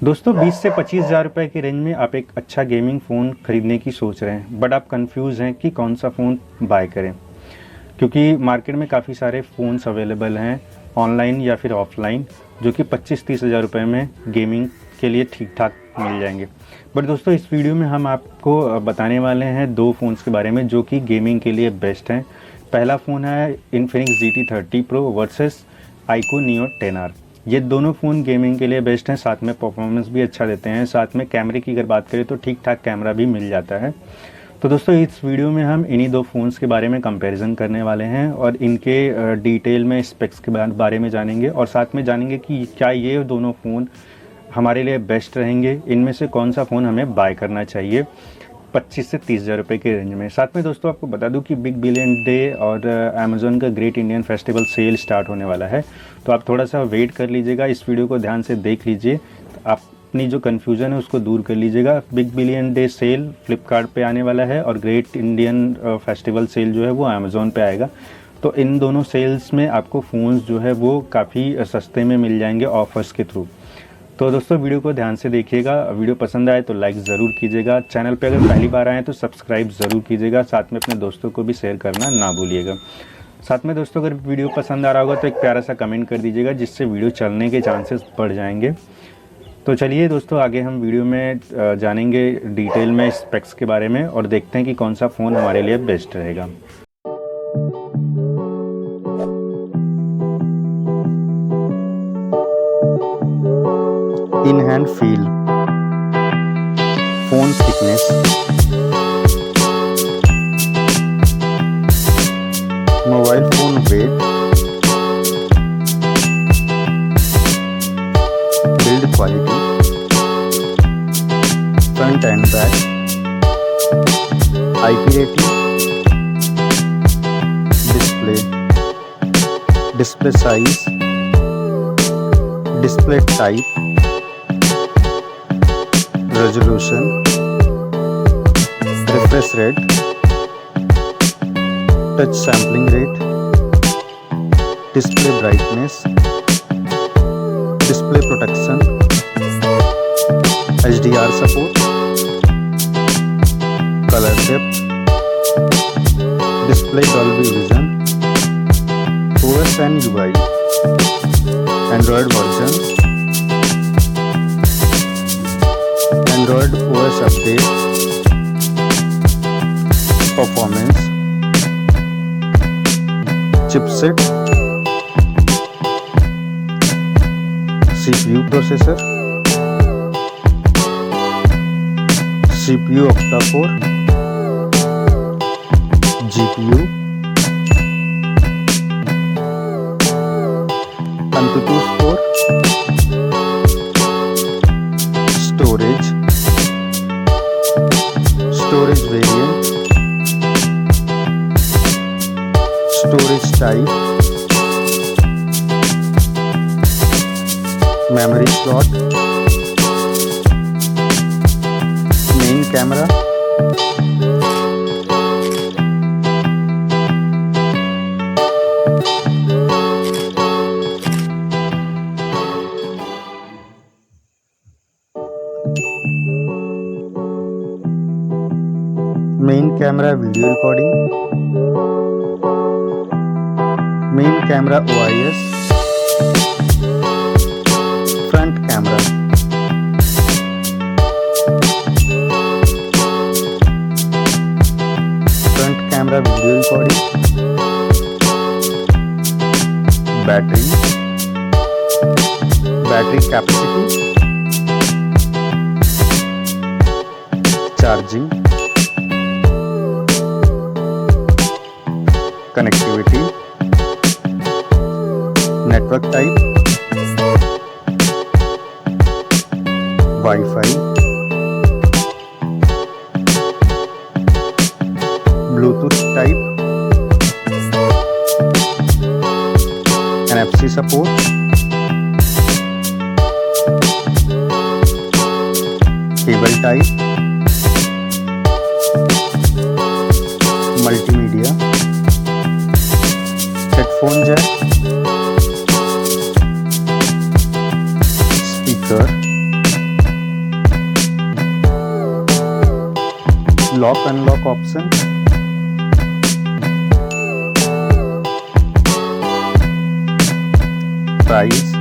दोस्तों 20 से 25,000 रुपये की रेंज में आप एक अच्छा गेमिंग फ़ोन ख़रीदने की सोच रहे हैं, बट आप कंफ्यूज हैं कि कौन सा फ़ोन बाय करें, क्योंकि मार्केट में काफ़ी सारे फ़ोन्स अवेलेबल हैं ऑनलाइन या फिर ऑफलाइन, जो कि 25-30 हज़ार रुपये में गेमिंग के लिए ठीक ठाक मिल जाएंगे। बट दोस्तों इस वीडियो में हम आपको बताने वाले हैं दो फ़ोन्स के बारे में जो कि गेमिंग के लिए बेस्ट हैं। पहला फ़ोन है Infinix GT 30 Pro versus IQOO Neo 10R। ये दोनों फ़ोन गेमिंग के लिए बेस्ट हैं, साथ में परफॉर्मेंस भी अच्छा देते हैं। साथ में कैमरे की अगर बात करें तो ठीक ठाक कैमरा भी मिल जाता है। तो दोस्तों इस वीडियो में हम इन्हीं दो फ़ोन्स के बारे में कंपैरिजन करने वाले हैं और इनके डिटेल में स्पेक्स के बारे में जानेंगे और साथ में जानेंगे कि क्या ये दोनों फ़ोन हमारे लिए बेस्ट रहेंगे, इनमें से कौन सा फ़ोन हमें बाय करना चाहिए 25 से 30 हज़ार रुपये के रेंज में। साथ में दोस्तों आपको बता दूं कि बिग बिलियन डे और अमेज़न का great Indian festival sale start होने वाला है, तो आप थोड़ा सा वेट कर लीजिएगा। इस वीडियो को ध्यान से देख लीजिए, आप अपनी जो कन्फ्यूज़न है उसको दूर कर लीजिएगा। Big billion day sale Flipkart पे आने वाला है और ग्रेट इंडियन फेस्टिवल सेल जो है वो अमेज़न पे आएगा। तो इन दोनों सेल्स में आपको फ़ोन्स जो है वो काफ़ी सस्ते में मिल जाएंगे ऑफर्स के थ्रू। तो दोस्तों वीडियो को ध्यान से देखिएगा, वीडियो पसंद आए तो लाइक ज़रूर कीजिएगा, चैनल पे अगर पहली बार आए तो सब्सक्राइब ज़रूर कीजिएगा, साथ में अपने दोस्तों को भी शेयर करना ना भूलिएगा। साथ में दोस्तों अगर वीडियो पसंद आ रहा होगा तो एक प्यारा सा कमेंट कर दीजिएगा, जिससे वीडियो चलने के चांसेस बढ़ जाएंगे। तो चलिए दोस्तों आगे हम वीडियो में जानेंगे डिटेल में स्पेक्स के बारे में और देखते हैं कि कौन सा फ़ोन हमारे लिए बेस्ट रहेगा। In hand feel, phone thickness, mobile phone weight, build quality, front end back, IP rating, display size, display type, resolution, refresh rate, touch sampling rate, display brightness, display protection, HDR support, color depth, display Dolby Vision, OS and UI, Android version, Android OS update, performance, chipset, CPU processor, CPU octa-core, GPU, AnTuTu score, storage variant, storage type, memory slot, main camera, main camera video recording, main camera OIS, front camera, video recording, battery capacity, charging, connectivity, network type, Wi-Fi, Bluetooth type, NFC support, cable type, multimedia, headphone jack, speaker, lock unlock option, price,